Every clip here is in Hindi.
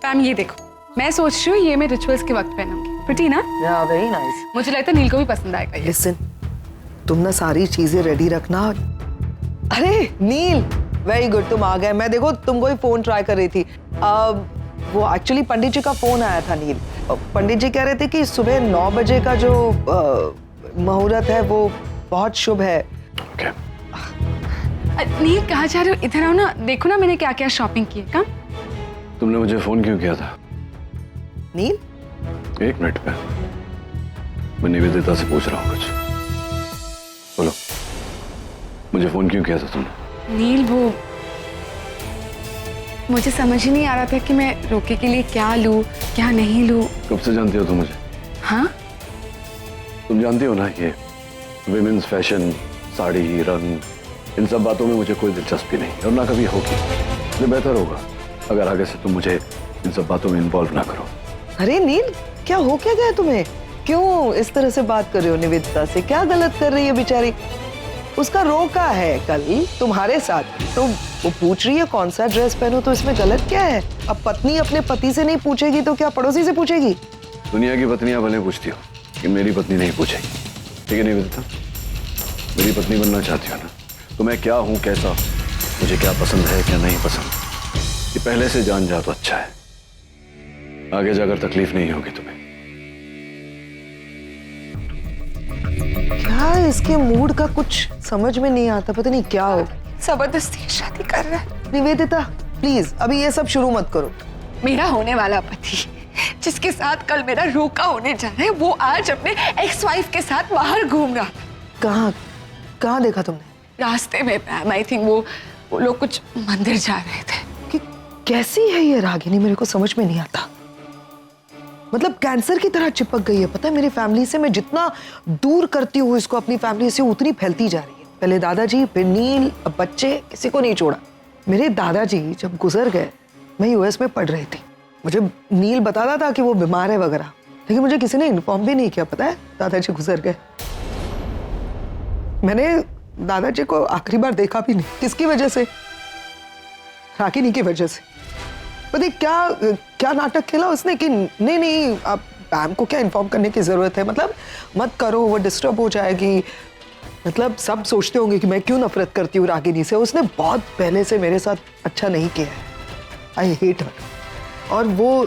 मैम ये देखो, मैं सोच रही हूँ ये मैं रिचुअल्स के वक्त पहनूंगी। प्रिटी ना? या वेरी नाइस। मुझे लगता है नील को भी पसंद आएगा ये। लिसन, तुम ना सारी चीजें रेडी रखना। अरे नील, वेरी गुड, तुम आ गए। मैं देखो तुमको ही फोन ट्राई कर रही थी। वो एक्चुअली पंडित जी का फोन आया था नील। पंडित जी कह रहे थे कि सुबह 9 बजे का जो मुहूर्त है वो बहुत शुभ है। okay. नील कहाँ जा रहे हो? इधर आओ ना, देखो ना मैंने क्या क्या शॉपिंग की है। कम। तुमने मुझे फोन क्यों किया था? नील, 1 मिनट पे मैं निवेदिता से पूछ रहा हूँ कुछ। बोलो, मुझे फोन क्यों किया था तुमने? नील वो मुझे समझ ही नहीं आ रहा था कि मैं रोके के लिए क्या लूं क्या नहीं लूं। कब से जानती हो तुम मुझे? हाँ, तुम जानती हो ना ये विमेन्स फैशन, साड़ी, रंग, इन सब बातों में मुझे कोई दिलचस्पी नहीं और ना कभी होगी। इसलिए बेहतर होगा अगर आगे से तुम मुझे इन सब बातों में इन्वॉल्व ना करो। अरे नील, क्या हो क्या गया तुम्हें? क्यों इस तरह से बात कर रहे हो निवेदिता से? क्या गलत कर रही है बेचारी? उसका रोका है कल तुम्हारे साथ, तो वो पूछ रही है कौन सा ड्रेस पहनो, तो इसमें गलत क्या है? अब पत्नी अपने पति से नहीं पूछेगी तो क्या पड़ोसी से पूछेगी? दुनिया की पत्नियां भले पूछती हो, लेकिन मेरी पत्नी नहीं पूछेगी। ठीक है निवेदिता, मेरी पत्नी बनना चाहती हो ना, तो मैं क्या हूँ, कैसा, मुझे क्या पसंद है क्या नहीं पसंद, ये पहले से जान जा तो अच्छा है। आगे जाकर तकलीफ नहीं होगी तुम्हें। क्या इसके मूड का कुछ समझ में नहीं आता, पता नहीं क्या हो। जबरदस्ती शादी कर रहा है। निवेदिता प्लीज अभी ये सब शुरू मत करो। मेरा होने वाला पति जिसके साथ कल मेरा रोका होने जा रहा है, वो आज अपने एक्स वाइफ के साथ बाहर घूम रहा था। कहाँ कहाँ देखा तुमने? रास्ते में मैम, आई थिंक वो लोग कुछ मंदिर जा रहे थे। कि कैसी है ये रागिनी, मेरे को समझ में नहीं आता। मतलब कैंसर की तरह चिपक गई है, पता है मेरी फैमिली से। मैं जितना दूर करती हूँ इसको अपनी फैमिली से, उतनी फैलती जा रही है। पहले दादाजी, फिर नील, अब बच्चे, किसी को नहीं छोड़ा। मेरे दादाजी जब गुजर गए, मैं यूएस में पढ़ रही थी। मुझे नील बताता था कि वो बीमार है वगैरह, लेकिन मुझे किसी ने इन्फॉर्म भी नहीं किया। पता है दादाजी गुजर गए, मैंने दादाजी को आखिरी बार देखा भी नहीं। किसकी वजह से? रागिनी की वजह से। पता क्या क्या नाटक खेला उसने कि नहीं अब पैम को क्या इन्फॉर्म करने की जरूरत है, मतलब मत करो, वो डिस्टर्ब हो जाएगी। मतलब सब सोचते होंगे कि मैं क्यों नफरत करती हूँ रागिनी से। उसने बहुत पहले से मेरे साथ अच्छा नहीं किया है। I hate her. और वो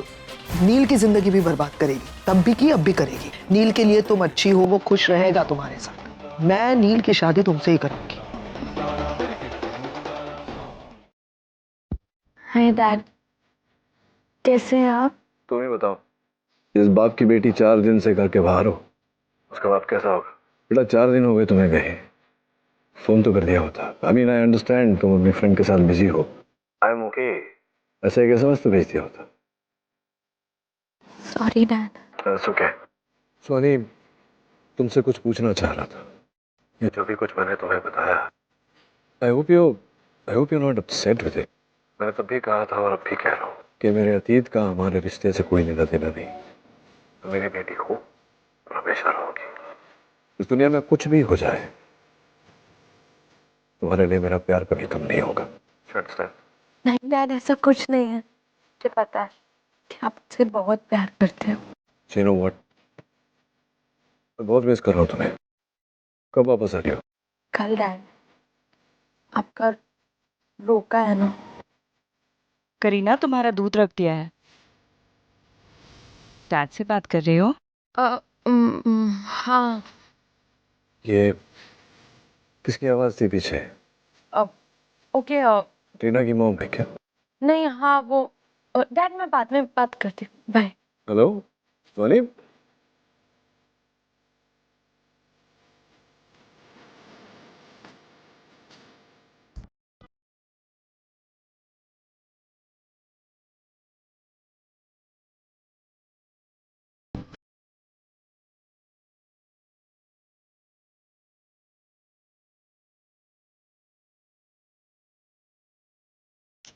नील की जिंदगी भी बर्बाद करेगी, तब भी की अब भी करेगी। नील के लिए तुम अच्छी हो, वो खुश रहेगा तुम्हारे साथ। मैं नील की शादी तुमसे ही करूंगी। हाय डैड, कैसे हैं आप? तुम ही बताओ, इस बाप की बेटी 4 दिन से घर के बाहर हो, उसका बाप कैसा होगा? बेटा 4 दिन हो गए तुम्हें गए, फोन तो कर दिया होता। आई मीन आई अंडरस्टैंड तुम अपनी फ्रेंड के साथ बिजी हो, आई एम ओके, ऐसे कैसे समझ तो भेज दिया होता। Sorry dad. That's okay. Soni, तुमसे कुछ पूछना चाह रहा था। ये जो भी कुछ मैंने तुम्हें बताया, I hope you not upset with it. मैंने तब भी कहा था और अब भी कह रहा हूँ कि मेरे अतीत का हमारे रिश्ते से कोई लेना देना नहीं। तो मेरी बेटी हो और हमेशा रहोगी। इस दुनिया में कुछ भी हो जाए, तुम्हारे लिए मेरा प्यार कभी कम नहीं होगा। नहीं डैड, ऐसा कुछ नहीं है। मुझे पता है कि आप मुझसे बहुत प्यार करते हो। You know what? मैं बहुत मिस कर रहा हूँ तुम्हें। कब वापस आ रही हो? कल डैड, आपका रोका है ना? करीना, तुम्हारा दूध रख दिया है। डैड से बात कर रही हो? हाँ। ये किसकी आवाज थी पीछे? ओके। टीना की मॉम है क्या? नहीं, हाँ वो डैड, मैं बाद में बात करती हूँ, बाय। हेलो सोनी।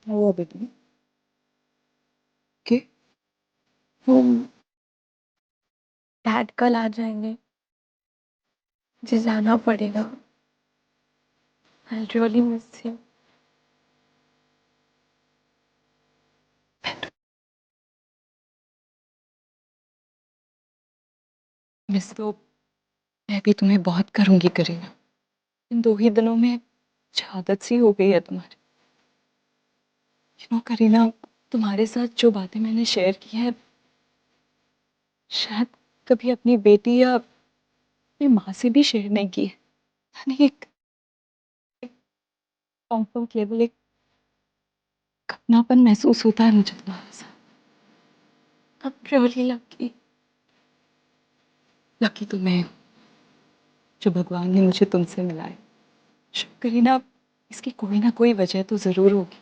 वो बेटी के डैड कल आ जाएंगे, मुझे जाना पड़ेगा। I really miss you. Miss तो मैं भी तुम्हें बहुत करूंगी करीना। इन 2 ही दिनों में मुझे आदत सी हो गई है तुम्हारी। करीना, तुम्हारे साथ जो बातें मैंने शेयर की है शायद कभी अपनी बेटी या अपनी माँ से भी शेयर नहीं की है। यानी एक कंफर्ट लेवल, एक अपनापन महसूस होता है मुझे तुम्हारे साथ। अब रियली लकी, लकी तुम्हें जो भगवान ने मुझे तुमसे मिलाए। करीना, इसकी कोई ना कोई वजह तो जरूर होगी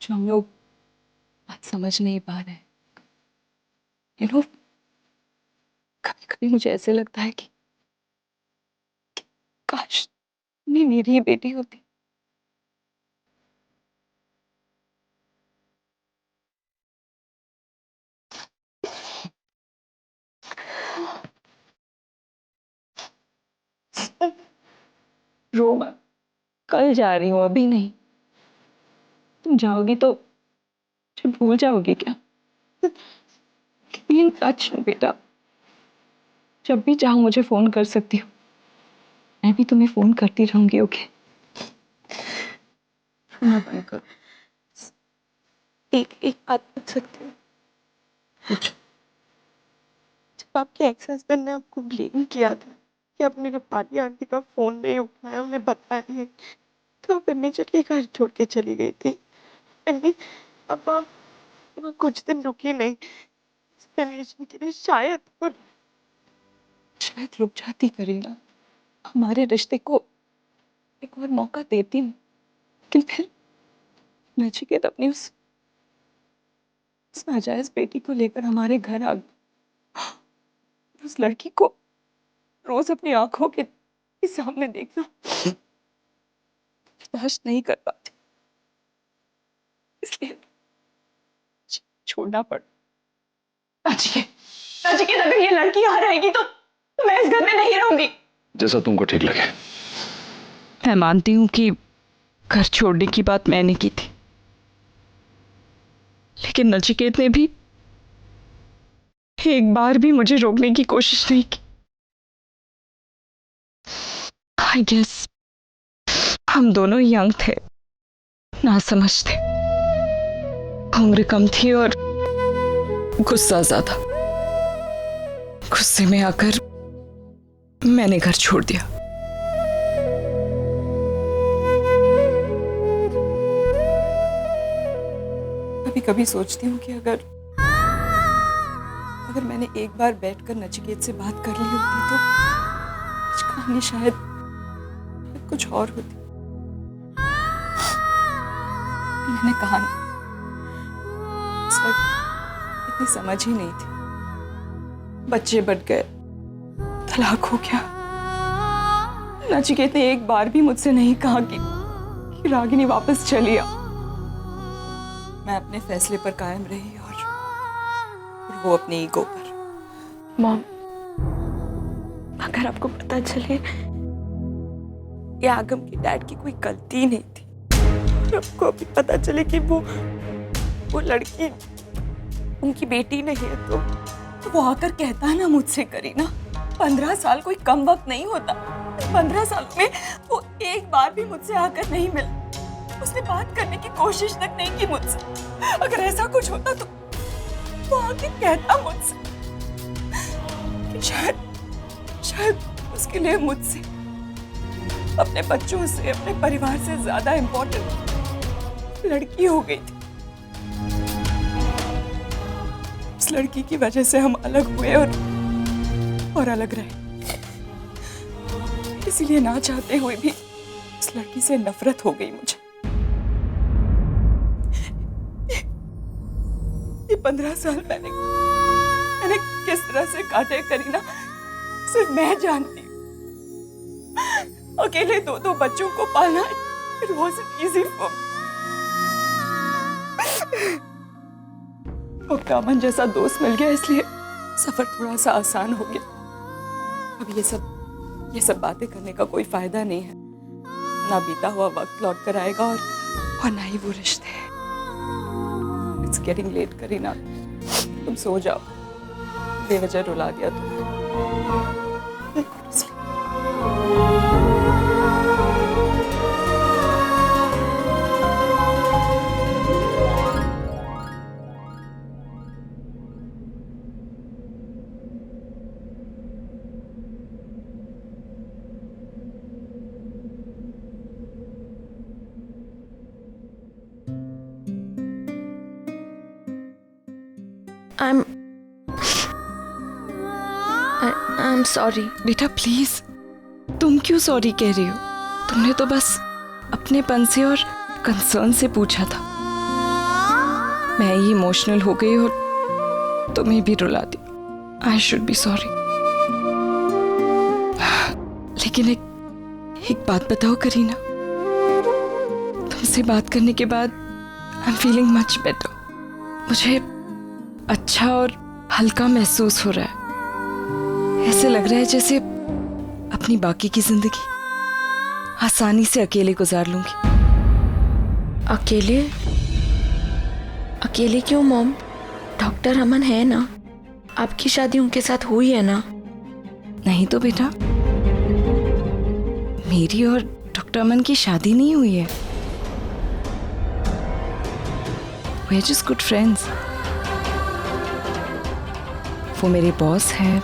जो हम लोग आज समझ नहीं पा रहे हैं। कभी कभी मुझे ऐसे लगता है कि काश तुम मेरी ही बेटी होती। रो मत, कल जा रही हूँ, अभी नहीं। तुम जाओगी तो मुझे भूल जाओगी क्या? इन टच बेटा, जब भी चाहो मुझे फोन कर सकती हो। मैं भी तुम्हें फोन करती रहूंगी। ओके? रोना बंद करो। एक बात पूछ सकती हूँ? जब आपके एक्स हस्बैंड ने आपको ब्लेम किया था कि आपने रपाली आंटी का फोन नहीं उठाया, उन्हें बताया नहीं, तो आप इमीडिएटली घर छोड़ के चली गई थी। अब आप वहाँ कुछ दिन रुकी नहीं रिलेशन के लिए। शायद रुक जाती करीना, हमारे रिश्ते को एक और मौका देती। लेकिन फिर नचिकेत अपनी उस नाजायज बेटी को लेकर हमारे घर आ गई। उस लड़की को रोज अपनी आंखों के सामने देखना बर्दाश्त नहीं कर पाती, इसलिए छोड़ना पड़ा। नचिकेत, अगर ये लड़की आ रहेगी तो मैं इस घर में नहीं रहूंगी। जैसा तुमको ठीक लगे। मैं मानती हूँ कि घर छोड़ने की बात मैंने की थी, लेकिन नचिकेत ने भी एक बार भी मुझे रोकने की कोशिश नहीं की। आई गेस हम दोनों यंग थे, ना समझ थे, उम्र कम थी और गुस्सा ज्यादा। गुस्से में आकर मैंने घर छोड़ दिया। कभी कभी सोचती हूँ कि अगर मैंने एक बार बैठकर नचिकेत से बात कर ली होती तो आज कहानी शायद कुछ और होती। मैंने कहा ना, उस वक्त इतनी समझ ही नहीं थी। बच्चे बढ़ गए, तलाक हो गया। नचिकेत ने एक बार भी मुझसे नहीं कहा कि रागिनी वापस चली आ। मैं अपने फैसले पर कायम रही और वो अपने ईगो पर। मॉम, अगर आपको पता चले ये आगम की डैड की कोई गलती नहीं थी, आपको अभी पता चले कि वो लड़की उनकी बेटी नहीं है, तो वो आकर कहता है ना मुझसे, करीना 15 साल कोई कम वक्त नहीं होता। 15 साल में वो एक बार भी मुझसे आकर नहीं मिला, उसने बात करने की कोशिश तक नहीं की मुझसे। अगर ऐसा कुछ होता तो वो आके कहता मुझसे कि शायद उसके लिए मुझसे, अपने बच्चों से, अपने परिवार से ज्यादा इम्पोर्टेंट लड़की हो गई थी। उस लड़की की वजह से हम अलग हुए और अलग रहे। इसीलिए ना चाहते हुए भी उस लड़की से नफरत हो गई मुझे। ये 15 साल मैंने किस तरह से काटे करीना, सिर्फ मैं जानती हूँ। अकेले 2 बच्चों को पालना it wasn't easy for me। और दामन जैसा दोस्त मिल गया, इसलिए सफर थोड़ा सा आसान हो गया। अब ये सब बातें करने का कोई फायदा नहीं है। ना बीता हुआ वक्त लौट कर आएगा और ना ही वो रिश्ते। इट्स गेटिंग लेट करीना, तुम सो जाओ, बेवजह रुला दिया तुमने। I'm sorry. बेटा प्लीज, तुम क्यों सॉरी कह रही हो? तुमने तो बस अपनेपन से और कंसर्न से पूछा था। मैं ही इमोशनल हो गई और तुम्हें भी रुला दिया। I should be sorry. लेकिन एक बात बताओ करीना, तुमसे बात करने के बाद I am feeling much better. मुझे अच्छा और हल्का महसूस हो रहा है। ऐसे लग रहा है जैसे अपनी बाकी की जिंदगी आसानी से अकेले गुजार लूंगी। अकेले? अकेले क्यों मॉम? डॉक्टर अमन है ना, आपकी शादी उनके साथ हुई है ना? नहीं तो बेटा, मेरी और डॉक्टर अमन की शादी नहीं हुई है। We are just good friends। वो मेरे बॉस हैं,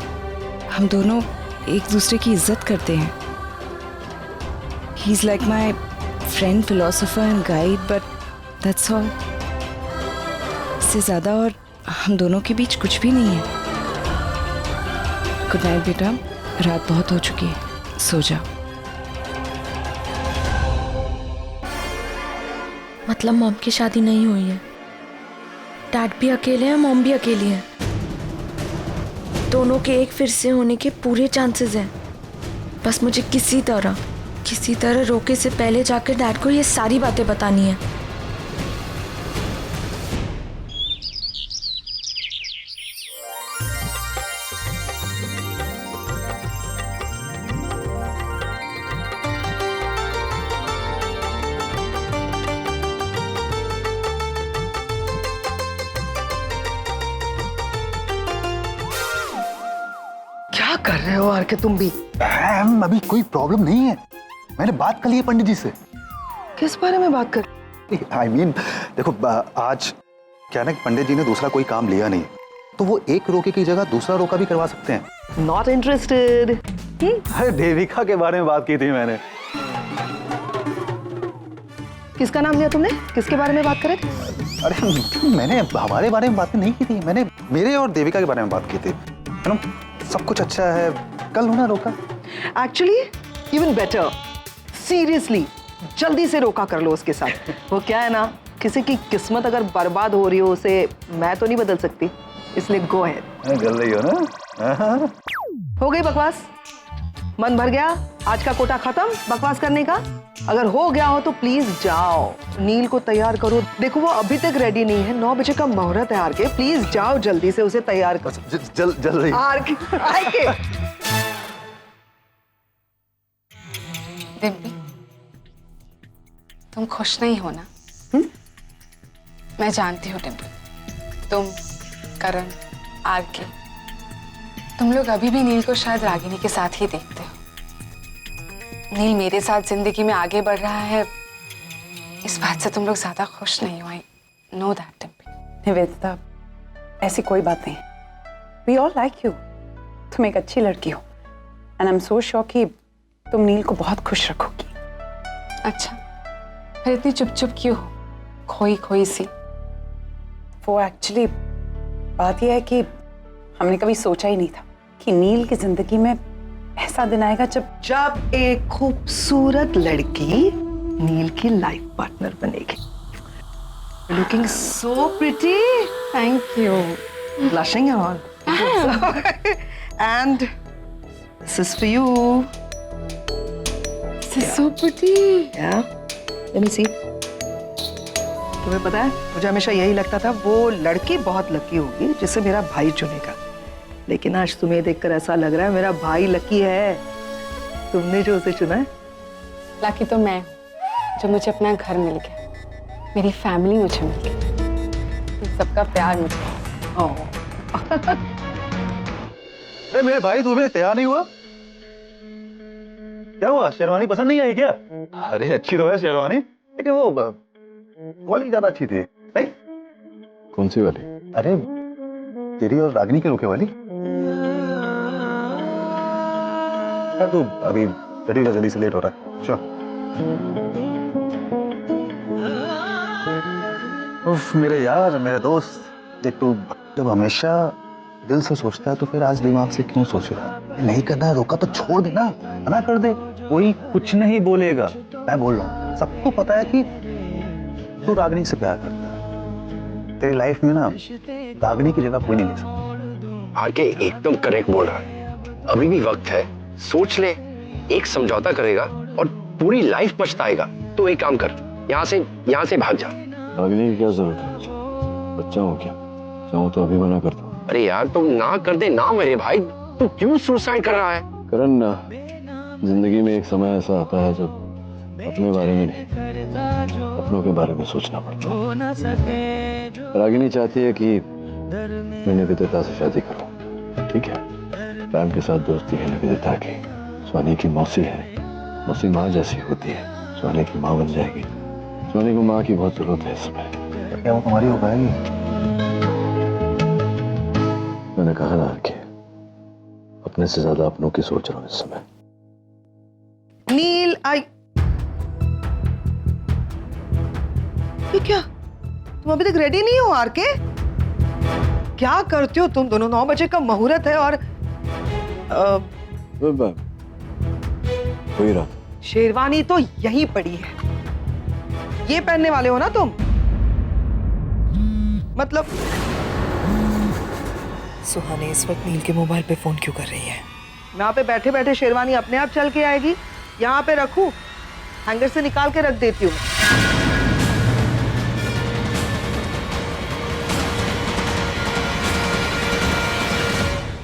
हम दोनों एक दूसरे की इज्जत करते हैं। He is like my friend, philosopher and guide, but that's all. इससे ज़्यादा और हम दोनों के बीच कुछ भी नहीं है। गुड नाइट बेटा, रात बहुत हो चुकी है, सो जाओ। मतलब मॉम की शादी नहीं हुई है? डैड भी अकेले हैं, मॉम भी अकेली है। दोनों के एक फिर से होने के पूरे चांसेस हैं। बस मुझे किसी तरह रोके से पहले जाकर डैड को ये सारी बातें बतानी है। क्या कर रहे हो आर के तुम भी? मैम अभी कोई प्रॉब्लम नहीं है, मैंने बात कर ली है पंडित जी से। किस बारे में बात कर? I mean, देखो आज क्या ना कि पंडित जी ने दूसरा कोई काम लिया नहीं, तो वो एक रोके की जगह दूसरा रोका भी करवा सकते हैं। Not interested. अरे देविका के बारे में बात की थी मैंने। किसका नाम लिया तुमने? किसके बारे में बात करे? अरे मैंने हमारे बारे में बात नहीं की थी, मैंने मेरे और देविका के बारे में बात की थी। है ना, सब कुछ अच्छा है, कल होना रोका। एक्चुअली इवन बेटर, सीरियसली जल्दी से रोका कर लो उसके साथ। वो क्या है ना, किसी की किस्मत अगर बर्बाद हो रही हो उसे मैं तो नहीं बदल सकती, इसलिए गो अहेड। जल रही हो ना? हो गई बकवास? मन भर गया? आज का कोटा खत्म बकवास करने का? अगर हो गया हो तो प्लीज जाओ, नील को तैयार करो। देखो वो अभी तक रेडी नहीं है, 9 बजे का मुहूर्त है आर के, प्लीज जाओ जल्दी से उसे तैयार करो। जल रही आर के डिम्पी, तुम खुश नहीं हो ना? मैं जानती हूँ डिम्पी, तुम, करण, आरके, तुम लोग अभी भी नील को शायद रागिनी के साथ ही देखते हो। नील मेरे साथ जिंदगी में आगे बढ़ रहा है, इस बात से तुम लोग ज्यादा खुश नहीं हो। I know that Dimpy. Nivedita, ऐसी कोई बात नहीं। वी ऑल लाइक यू, तुम एक अच्छी लड़की हो and I am so sure कि तुम नील को बहुत खुश रखोगी। अच्छा, फिर इतनी चुप चुप क्यों हो, खोई खोई सी? वो एक्चुअली बात यह है कि हमने कभी सोचा ही नहीं था कि नील की जिंदगी में ऐसा दिन आएगा जब एक खूबसूरत लड़की नील की लाइफ पार्टनर बनेगी। Looking so pretty. Thank you. Blushing and all. And this is for you. So pretty. या लेट मी सी। तुम्हें पता है, मुझे हमेशा यही लगता था वो लड़की बहुत लकी होगी जिसे मेरा भाई चुनेगा, लेकिन आज तुम्हें देखकर ऐसा लग रहा है मेरा भाई लकी है, तुमने जो उसे चुना है। लकी तो मैं हूँ जो मुझे अपना घर मिल गया, मेरी फैमिली मुझे मिल गई, तुम सबका प्यार मुझे। अरे मेरे भाई तुम्हें तैयार नहीं हुआ? क्या हुआ, शेरवानी पसंद नहीं आई क्या? अरे अच्छी तो है शेरवानी, लेकिन वो वाली ज्यादा अच्छी थी नहीं? कौन सी वाली? अरे तेरी और रागिनी के रोके वाली। यार तू अभी रेडी जल्दी से, लेट हो रहा है। चल। उफ मेरे यार, मेरे दोस्त, देख तू जब हमेशा दिल से सोचता है तो फिर आज दिमाग से क्यों सोच रहा है? नहीं करना है रोका तो छोड़ देना, मना कर दे, कोई कुछ नहीं बोलेगा। मैं बोल रहा हूँ, सबको पता है कि तू रागिनी से प्यार करता है। तेरी लाइफ में ना रागिनी की जगह कोई नहीं ले सकता। आगे एकदम करेक्ट बोल रहा है, अभी भी वक्त है, सोच ले, एक समझौता करेगा और पूरी लाइफ पछताएगा। तो एक काम कर, यहाँ से भाग जा। भागने की क्या जरूरत है? बच्चा हूँ क्या? चाहूँ तो अभी मना करता हूँ। अरे यार तुम ना कर दे ना मेरे भाई, तू क्यों सुसाइड कर रहा है? करण, जिंदगी में एक समय ऐसा आता है जब अपने बारे में नहीं, अपनों के बारे में सोचना पड़ता है। रागिनी चाहती है कि मैं निवेदिता से शादी करूं, ठीक है? पैम के साथ दोस्ती है निवेदिता की, स्वानी की मौसी है, मौसी माँ जैसी होती है, स्वानी की माँ बन जाएगी। स्वानी को माँ की बहुत जरूरत है इस समय। क्या वो तुम्हारी हो पाएगी? मैंने कहा ना कि अपने से ज्यादा अपनों की सोच रहा हूँ इस समय। नील आई, ये क्या, तुम अभी तक रेडी नहीं हो आरके? क्या करते हो तुम दोनों? 9 बजे का मुहूर्त है और हो ही रहा। शेरवानी तो यहीं पड़ी है, ये पहनने वाले हो ना तुम? मतलब सुहानी इस वक्त नील के मोबाइल पे फोन क्यों कर रही है? यहाँ पे बैठे बैठे शेरवानी अपने आप चल के आएगी? यहाँ पे रखूं, हैंगर से निकाल के रख देती हूँ।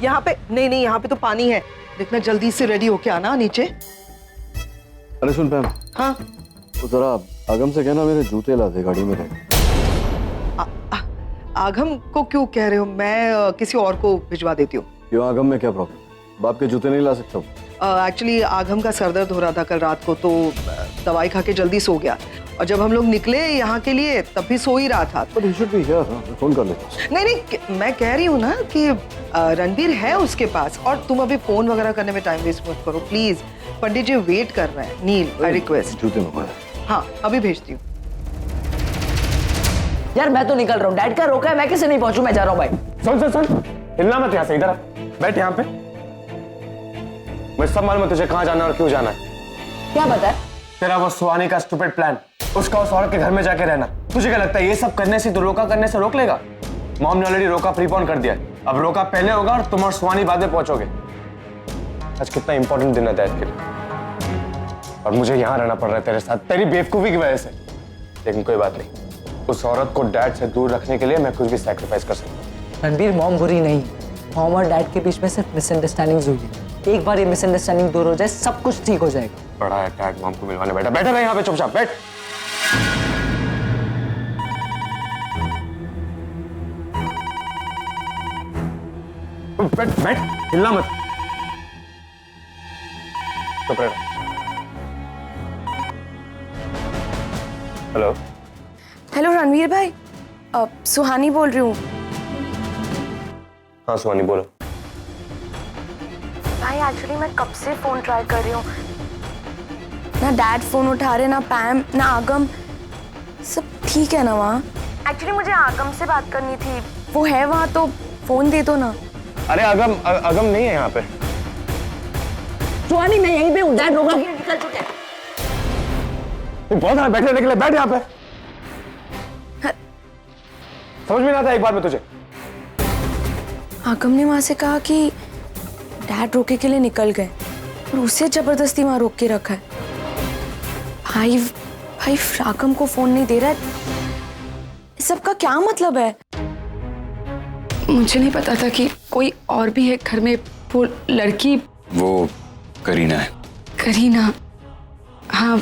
यहाँ पे नहीं, यहाँ पे तो पानी है, देखना जल्दी से रेडी होके आना नीचे। अरे सुन पैम, हाँ तो जरा आगम से कहना मेरे जूते ला दे, गाड़ी में रहे। आगम को क्यों कह रहे हो? मैं किसी और को भिजवा देती हूँ। क्यों, आगम में क्या प्रॉब्लम? बाप के जूते नहीं ला सकता? एक्चुअली आगम का सर दर्द हो रहा था कल रात को, तो दवाई खा के जल्दी सो गया, और जब हम लोग निकले यहाँ के लिए तब भी सो ही रहा था। तो you should be here, मैं फोन कर लेता हूँ। नहीं, मैं कह रही हूँ ना कि रणबीर है उसके पास, और तुम अभी फोन वगैरह करने में टाइम वेस्ट मत करो प्लीज। पंडित जी वेट कर रहे हैं। नील, आई रिक्वेस्ट। जूते मंगवा। हाँ अभी भेजती हूँ। यार मैं तो निकल रहा हूँ, डैड का रोका है, मैं कैसे नहीं पहुंचूं? मैं जा रहा हूँ भाई। सुन, हिलना मत यहाँ से, इधर बैठ यहाँ पे। मुझे सब मालूम है तुझे कहाँ जाना है और क्यों जाना है। क्या बता? तेरा वो सुहानी का स्टूपिड प्लान, उसका उस औरत के घर में जाके रहना। तुझे क्या लगता है ये सब करने से, तो रोका करने से रोक लेगा? मॉम ने ऑलरेडी रोका प्रीपोन कर दिया, अब रोका पहले होगा और तुम और सुहानी बाद में पहुंचोगे। आज कितना इंपॉर्टेंट दिन है डैड के लिए, और मुझे यहाँ रहना पड़ रहा है तेरे साथ, तेरी बेवकूफी की वजह से। लेकिन कोई बात नहीं, उस औरत को डैड से दूर रखने के लिए मैं कुछ भी सैक्रिफाइस कर सकता हूँ। रणबीर, मॉम बुरी नहीं, मॉम और डैड के बीच में सिर्फ मिसअंडरस्टैंडिंग्स हुई है। एक बार ये मिसअंडरस्टैंडिंग दूर हो जाए, सब कुछ ठीक हो जाएगा। बड़ा है डैड मॉम को मिलवाने बैठा, बैठा रहे यहाँ पे चुपचाप, बैठ। बैठ, हिलना मत, चुप रह। हेलो हेलो रणवीर भाई, सुहानी बोल रही हूँ। हाँ सुहानी बोलो। भाई एक्चुअली मैं कब से फोन ट्राई कर रही हूँ, ना डैड फोन उठा रहे, ना पैम, ना आगम। सब ठीक है ना वहाँ? एक्चुअली मुझे आगम से बात करनी थी, वो है वहाँ, तो फोन दे दो ना। अरे अगम नहीं है यहाँ पे। सुहानी मैं यहीं पे हूँ, डैड रोका के निकल चुके हैं। बहुत है बैठने के लिए, बैठ यहाँ पे। समझ में नहीं आता एक बार में तुझे? आगम ने वहां से कहा कि डैड रोके के लिए निकल गए और उसे जबरदस्ती वहां रोक के रखा है। भाई आगम को फोन नहीं दे रहा है, इस सब का क्या मतलब है? मुझे नहीं पता था कि कोई और भी है घर में। वो लड़की, वो करीना है। करीना, हाँ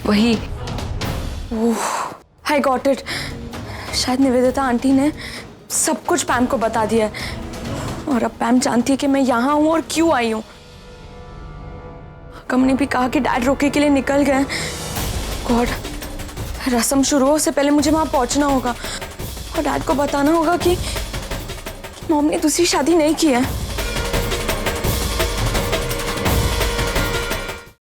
वही। आई गॉट इट, शायद निवेदिता आंटी ने सब कुछ पैम को बता दिया है। और अब पैम जानती है कि मैं यहाँ हूँ और क्यों आई हूँ। आगम ने भी कहा कि डैड रोके के लिए निकल गए। गॉड, रस्म शुरू हो उससे पहले मुझे वहां पहुंचना होगा और डैड को बताना होगा कि मॉम ने दूसरी शादी नहीं की है।